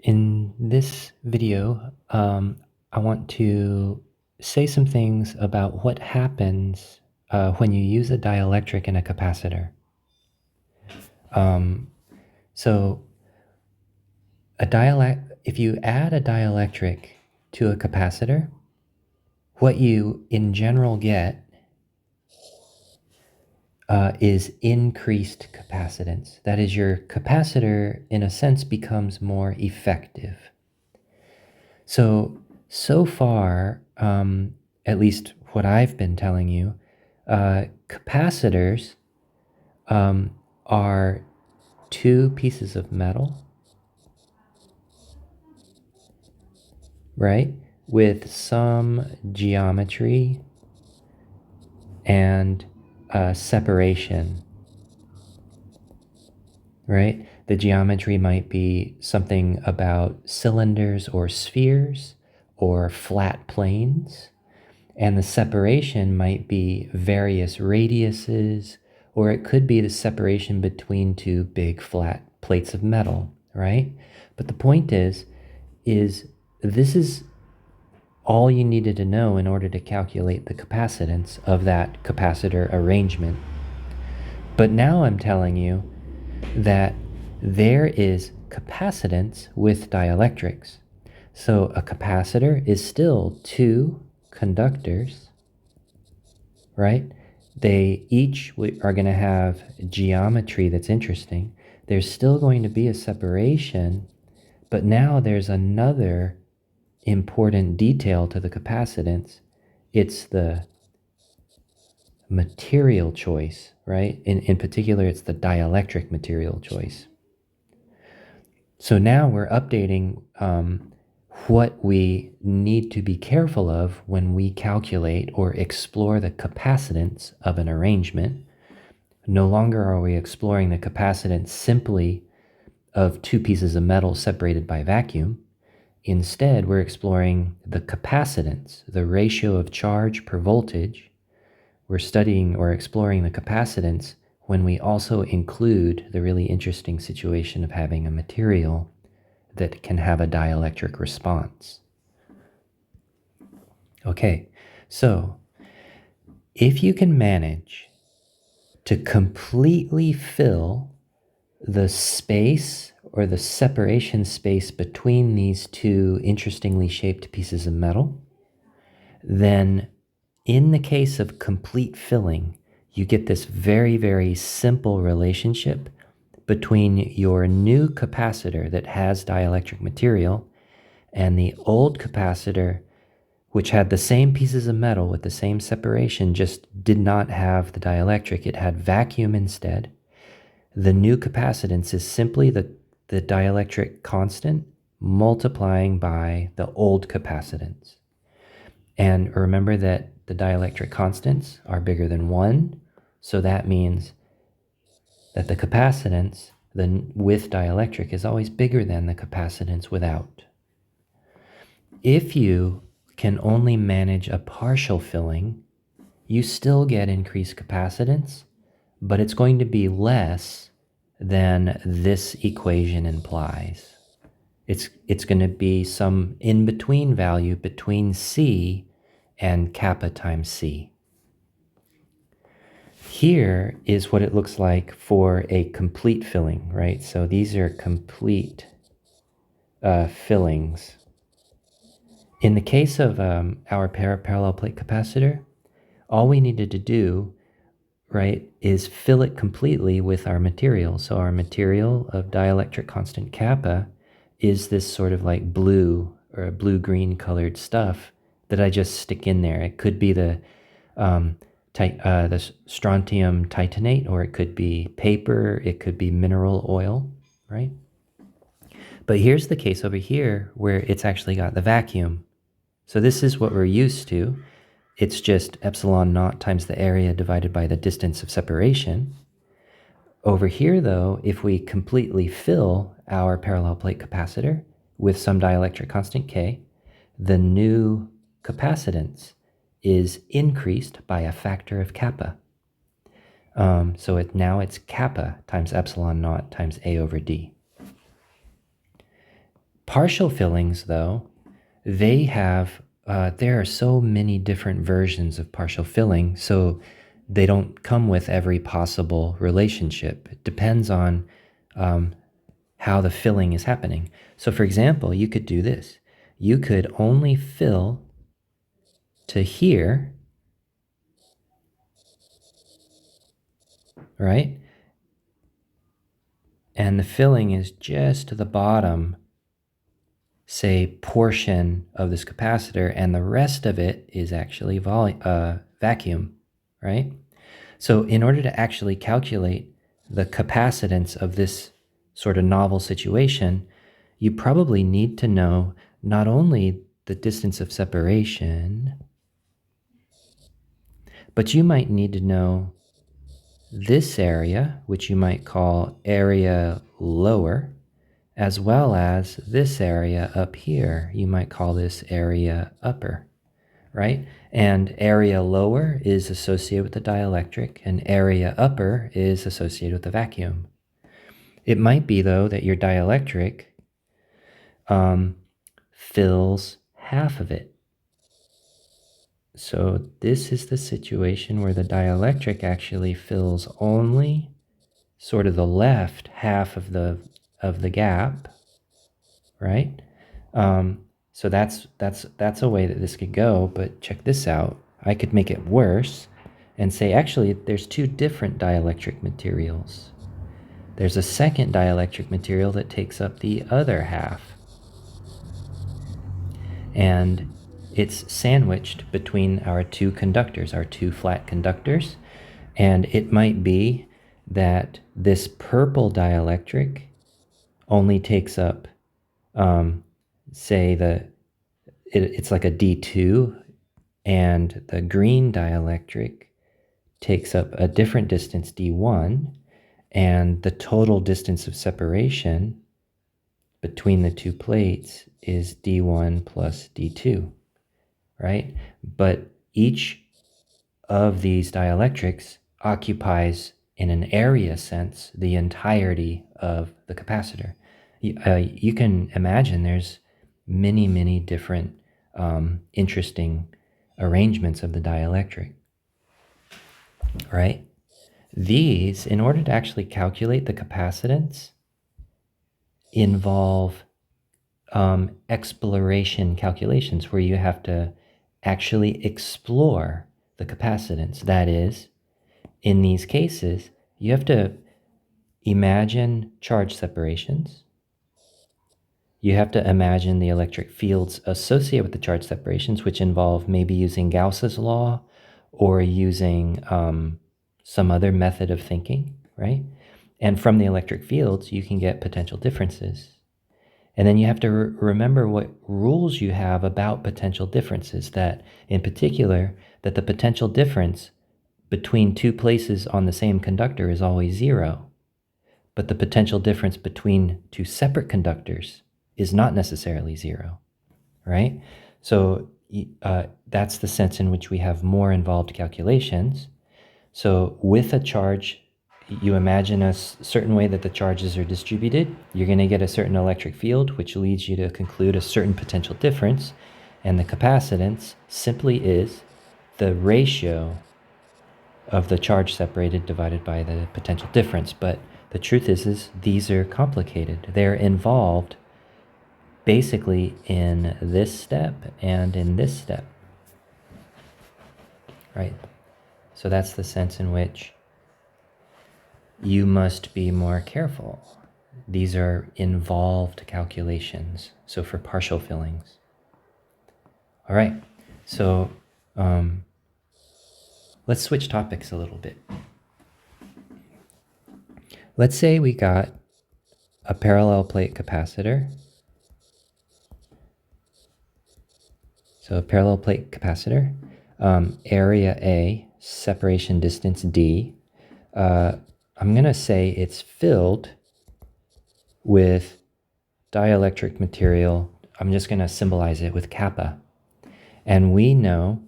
In this video, I want to say some things about what happens when you use a dielectric in a capacitor. Um, so, if you add a dielectric to a capacitor, what you in general get is increased capacitance. That is, your capacitor, in a sense, becomes more effective. So far, at least what I've been telling you, capacitors are two pieces of metal, right, with some geometry and separation, right? The geometry might be something about cylinders or spheres or flat planes. And the separation might be various radiuses, or it could be the separation between two big flat plates of metal, right? But the point is this is all you needed to know in order to calculate the capacitance of that capacitor arrangement. But now I'm telling you that there is capacitance with dielectrics. So a capacitor is still two conductors, right? They each are going to have geometry that's interesting. There's still going to be a separation, but now there's another important detail to the capacitance. It's the material choice, right? In particular, it's the dielectric material choice. So now we're updating what we need to be careful of when we calculate or explore the capacitance of an arrangement. No longer are we exploring the capacitance simply of two pieces of metal separated by vacuum. Instead, we're exploring the capacitance, the ratio of charge per voltage. We're studying or exploring the capacitance when we also include the really interesting situation of having a material that can have a dielectric response. Okay, so if you can manage to completely fill the space or the separation space between these two interestingly shaped pieces of metal, then in the case of complete filling, you get this very, very simple relationship between your new capacitor that has dielectric material and the old capacitor, which had the same pieces of metal with the same separation, just did not have the dielectric. It had vacuum instead. The new capacitance is simply the dielectric constant multiplying by the old capacitance. And remember that the dielectric constants are bigger than 1, so that means that the capacitance with dielectric is always bigger than the capacitance without. If you can only manage a partial filling, you still get increased capacitance, but it's going to be less than this equation implies. It's going to be some in-between value between C and kappa times C. Here is what it looks like for a complete filling, right? So these are complete fillings. In the case of our parallel plate capacitor, all we needed to do, right, is fill it completely with our material. So our material of dielectric constant kappa is this sort of like blue or blue-green colored stuff that I just stick in there. It could be the strontium titanate, or it could be paper, it could be mineral oil, right? But here's the case over here where it's actually got the vacuum. So this is what we're used to. It's just epsilon naught times the area divided by the distance of separation. Over here, though, if we completely fill our parallel plate capacitor with some dielectric constant K, the new capacitance is increased by a factor of kappa. So now it's kappa times epsilon naught times A over D. Partial fillings, though, they have, there are so many different versions of partial filling, so they don't come with every possible relationship. It depends on how the filling is happening. So for example, you could do this. You could only fill to here, right? And the filling is just to the bottom, say, portion of this capacitor, and the rest of it is actually vacuum, right? So in order to actually calculate the capacitance of this sort of novel situation, you probably need to know not only the distance of separation, but you might need to know this area, which you might call area lower, as well as this area up here. You might call this area upper, right? And area lower is associated with the dielectric, and area upper is associated with the vacuum. It might be, though, that your dielectric fills half of it. So this is the situation where the dielectric actually fills only sort of the left half of the gap, right? So that's a way that this could go, but check this out. I could make it worse and say, actually, there's two different dielectric materials. There's a second dielectric material that takes up the other half. And it's sandwiched between our two conductors, our two flat conductors. And it might be that this purple dielectric only takes up, say, it's like a D2, and the green dielectric takes up a different distance, D1, and the total distance of separation between the two plates is D1 plus D2, right? But each of these dielectrics occupies, in an area sense, the entirety of the capacitor. You can imagine there's many, many different interesting arrangements of the dielectric, right? These, in order to actually calculate the capacitance, involve exploration calculations where you have to actually explore the capacitance. That is, in these cases, you have to imagine charge separations. You have to imagine the electric fields associated with the charge separations, which involve maybe using Gauss's law or using some other method of thinking, right? And from the electric fields, you can get potential differences. And then you have to remember what rules you have about potential differences, that in particular, that the potential difference between two places on the same conductor is always zero. But the potential difference between two separate conductors is not necessarily zero, right? So that's the sense in which we have more involved calculations. So with a charge, you imagine a certain way that the charges are distributed. You're going to get a certain electric field, which leads you to conclude a certain potential difference. And the capacitance simply is the ratio of the charge separated divided by the potential difference. But the truth is these are complicated. They're involved basically in this step and in this step, right? So that's the sense in which you must be more careful. These are involved calculations. So for partial fillings. All right, so let's switch topics a little bit. Let's say we got a parallel plate capacitor. So a parallel plate capacitor, area A, separation distance D. I'm going to say it's filled with dielectric material. I'm just going to symbolize it with kappa. And we know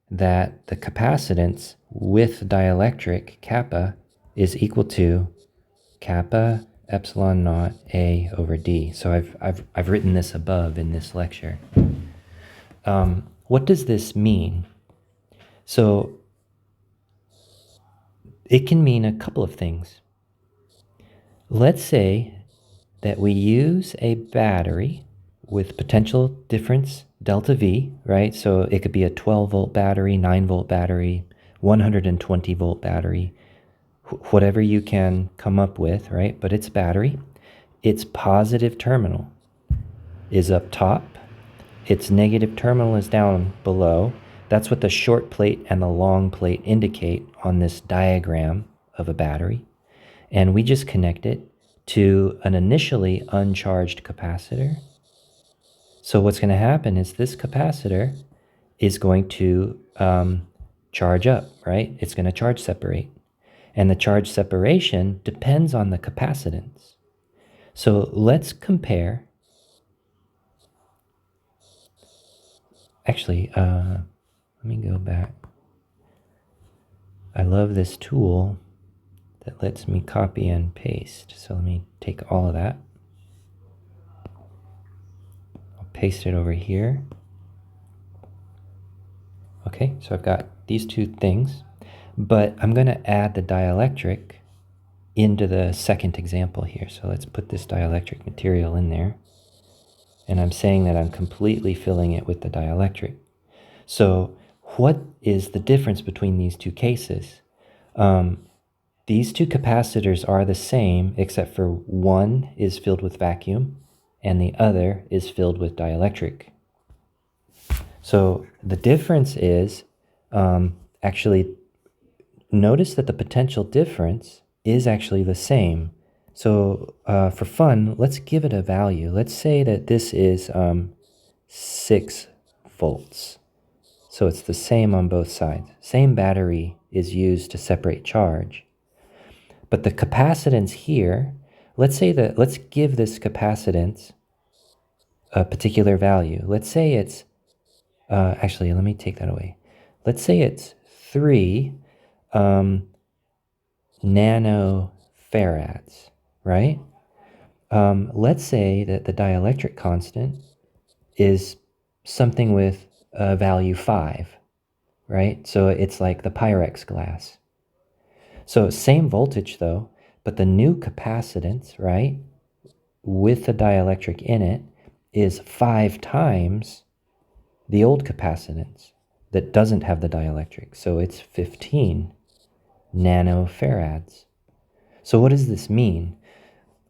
that the capacitance with dielectric kappa is equal to kappa epsilon naught A over D. So I've written this above in this lecture. What does this mean? So it can mean a couple of things. Let's say that we use a battery with potential difference delta V, right? So it could be a 12 volt battery, 9 volt battery, 120 volt battery, whatever you can come up with, right? But it's battery. Its positive terminal is up top. Its negative terminal is down below. That's what the short plate and the long plate indicate on this diagram of a battery. And we just connect it to an initially uncharged capacitor. So what's going to happen is this capacitor is going to charge up, right? It's going to charge separate. And the charge separation depends on the capacitance. So let's compare. Actually, let me go back. I love this tool that lets me copy and paste. So let me take all of that. I'll paste it over here. Okay, so I've got these two things, but I'm going to add the dielectric into the second example here. So let's put this dielectric material in there. And I'm saying that I'm completely filling it with the dielectric. So what is the difference between these two cases? These two capacitors are the same, except for one is filled with vacuum and the other is filled with dielectric. So the difference is, actually, notice that the potential difference is actually the same. So for fun, let's give it a value. Let's say that this is 6 volts. So it's the same on both sides. Same battery is used to separate charge. But the capacitance here, let's give this capacitance a particular value. Let's say it's, actually, let me take that away. Let's say it's 3 nanofarads, right? Let's say that the dielectric constant is something with a value 5, right? So it's like the Pyrex glass. So same voltage though, but the new capacitance, right, with the dielectric in it is 5 times the old capacitance that doesn't have the dielectric. So it's 15 nanofarads. So what does this mean?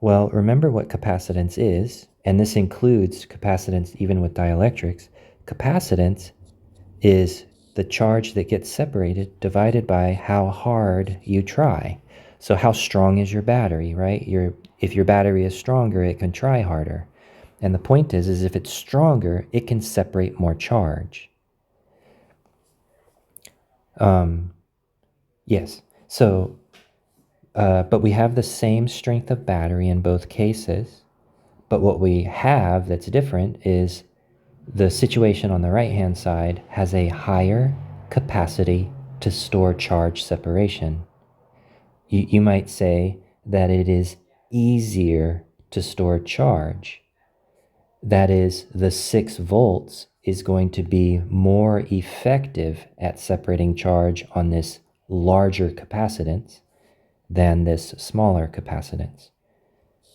Well, remember what capacitance is, and this includes capacitance even with dielectrics. Capacitance is the charge that gets separated divided by how hard you try. So how strong is your battery, right? If your battery is stronger, it can try harder. And the point is if it's stronger, it can separate more charge. Yes, so, but we have the same strength of battery in both cases. But what we have that's different is the situation on the right-hand side has a higher capacity to store charge separation. You might say that it is easier to store charge. That is, the 6 volts is going to be more effective at separating charge on this larger capacitance than this smaller capacitance.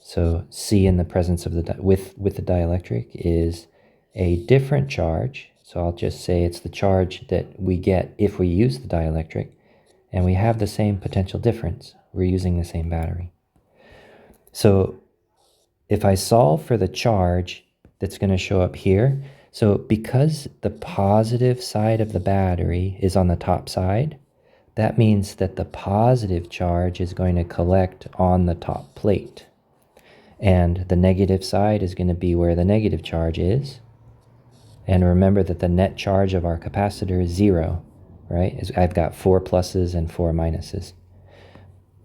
So C in the presence of the with the dielectric is a different charge. So I'll just say it's the charge that we get if we use the dielectric, and we have the same potential difference. We're using the same battery. So if I solve for the charge that's going to show up here, so because the positive side of the battery is on the top side, that means that the positive charge is going to collect on the top plate. And the negative side is going to be where the negative charge is. And remember that the net charge of our capacitor is 0, right? I've got 4 pluses and 4 minuses.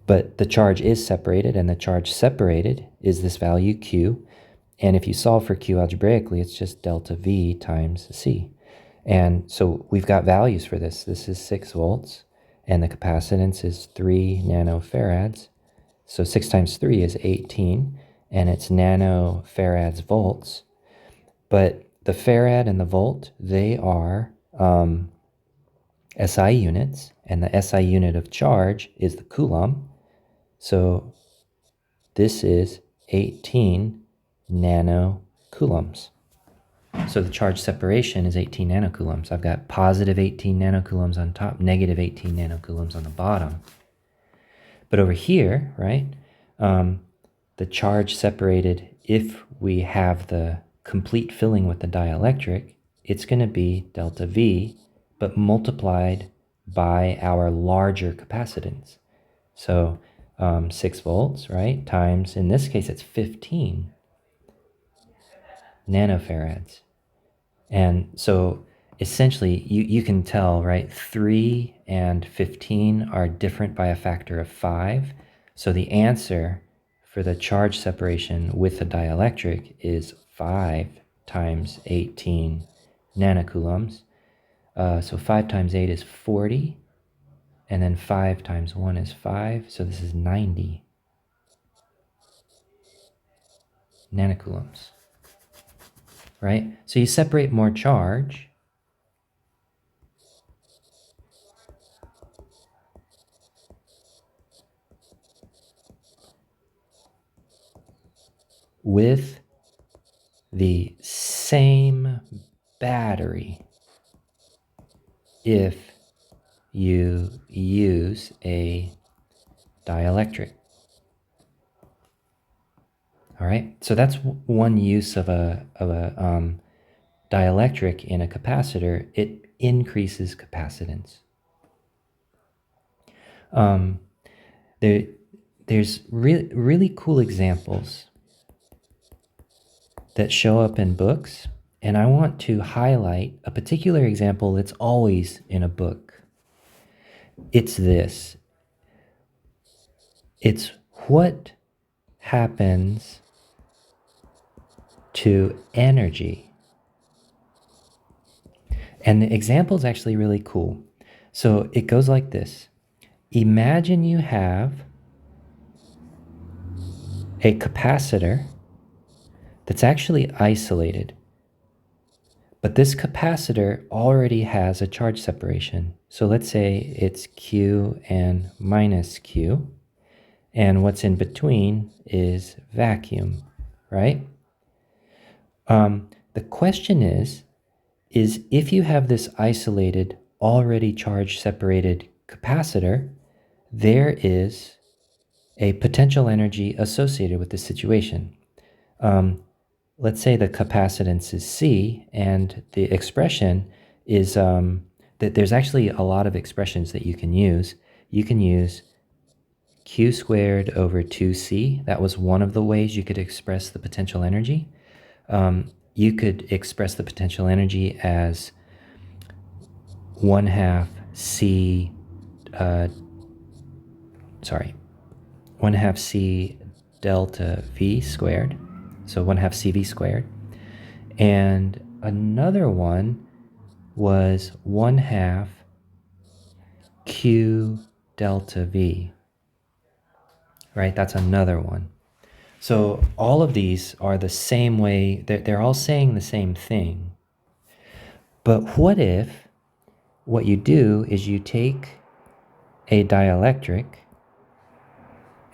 But the charge is separated, and the charge separated is this value Q. And if you solve for Q algebraically, it's just delta V times C. And so we've got values for this. This is 6 volts, and the capacitance is 3 nanofarads. So 6 times 3 is 18, and it's nanofarads volts. But the farad and the volt, they are SI units, and the SI unit of charge is the coulomb. So this is 18 nanocoulombs. So the charge separation is 18 nanocoulombs. I've got positive 18 nanocoulombs on top, negative 18 nanocoulombs on the bottom. But over here, right, the charge separated, if we have the complete filling with the dielectric, it's going to be delta V, but multiplied by our larger capacitance. So 6 volts, right, times, in this case, it's 15 nanofarads. And so essentially, you can tell, right, 3 and 15 are different by a factor of 5. So the answer for the charge separation with the dielectric is 5 times 18 nanocoulombs. So 5 times 8 is 40. And then 5 times 1 is 5. So this is 90 nanocoulombs, right? So you separate more charge with the same battery if you use a dielectric. All right, so that's one use of a dielectric in a capacitor. It increases capacitance. There's really cool examples that show up in books, and I want to highlight a particular example that's always in a book. It's this. It's what happens to energy. And the example is actually really cool. So it goes like this. Imagine you have a capacitor that's actually isolated, but this capacitor already has a charge separation. So let's say it's Q and minus Q, and what's in between is vacuum, right? The question is if you have this isolated, already charge separated capacitor, there is a potential energy associated with this situation. Let's say the capacitance is C, and the expression is that there's actually a lot of expressions that you can use. You can use Q squared over 2C. That was one of the ways you could express the potential energy. You could express the potential energy as 1/2 C, 1/2 C delta V squared, so 1/2 CV squared. And another one was 1/2 Q delta V, right? That's another one. So all of these are the same way, they're all saying the same thing. But what if what you do is you take a dielectric,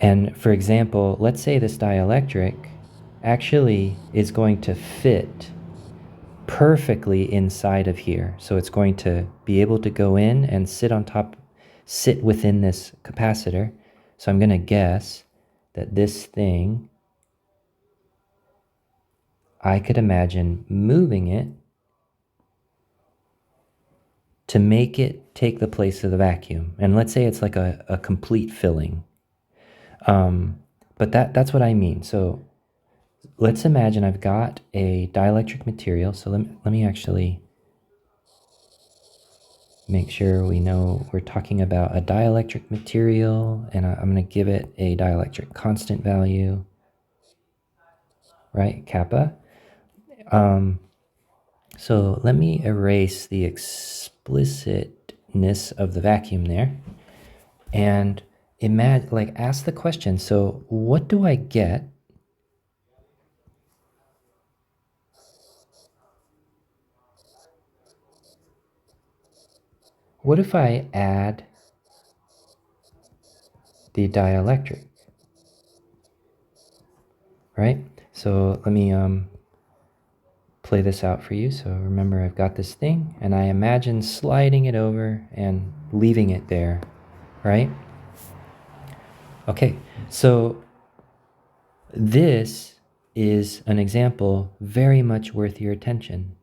and for example, let's say this dielectric actually is going to fit perfectly inside of here. So it's going to be able to go in and sit within this capacitor. So I'm going to guess that this thing, I could imagine moving it to make it take the place of the vacuum. And let's say it's like a complete filling. But that's what I mean. So let's imagine I've got a dielectric material. So let me actually make sure we know we're talking about a dielectric material, and I'm going to give it a dielectric constant value, right, kappa. So let me erase the explicitness of the vacuum there. And imagine, like, ask the question, so what do I get what if I add the dielectric, right? So let me play this out for you. So remember, I've got this thing, and I imagine sliding it over and leaving it there, right? Okay, so this is an example very much worth your attention.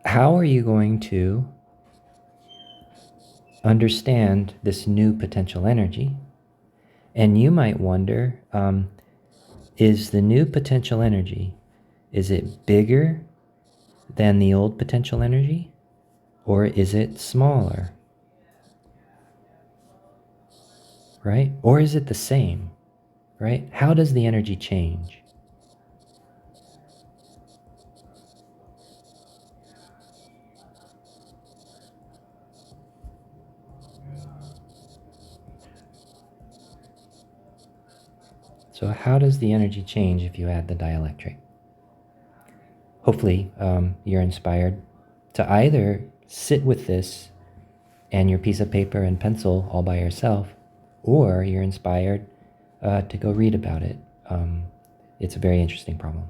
How are you going to understand this new potential energy? And you might wonder, is the new potential energy, is it bigger than the old potential energy? Or is it smaller? Right? Or is it the same? Right? How does the energy change? So how does the energy change if you add the dielectric? Hopefully, you're inspired to either sit with this and your piece of paper and pencil all by yourself, or you're inspired to go read about it. It's a very interesting problem.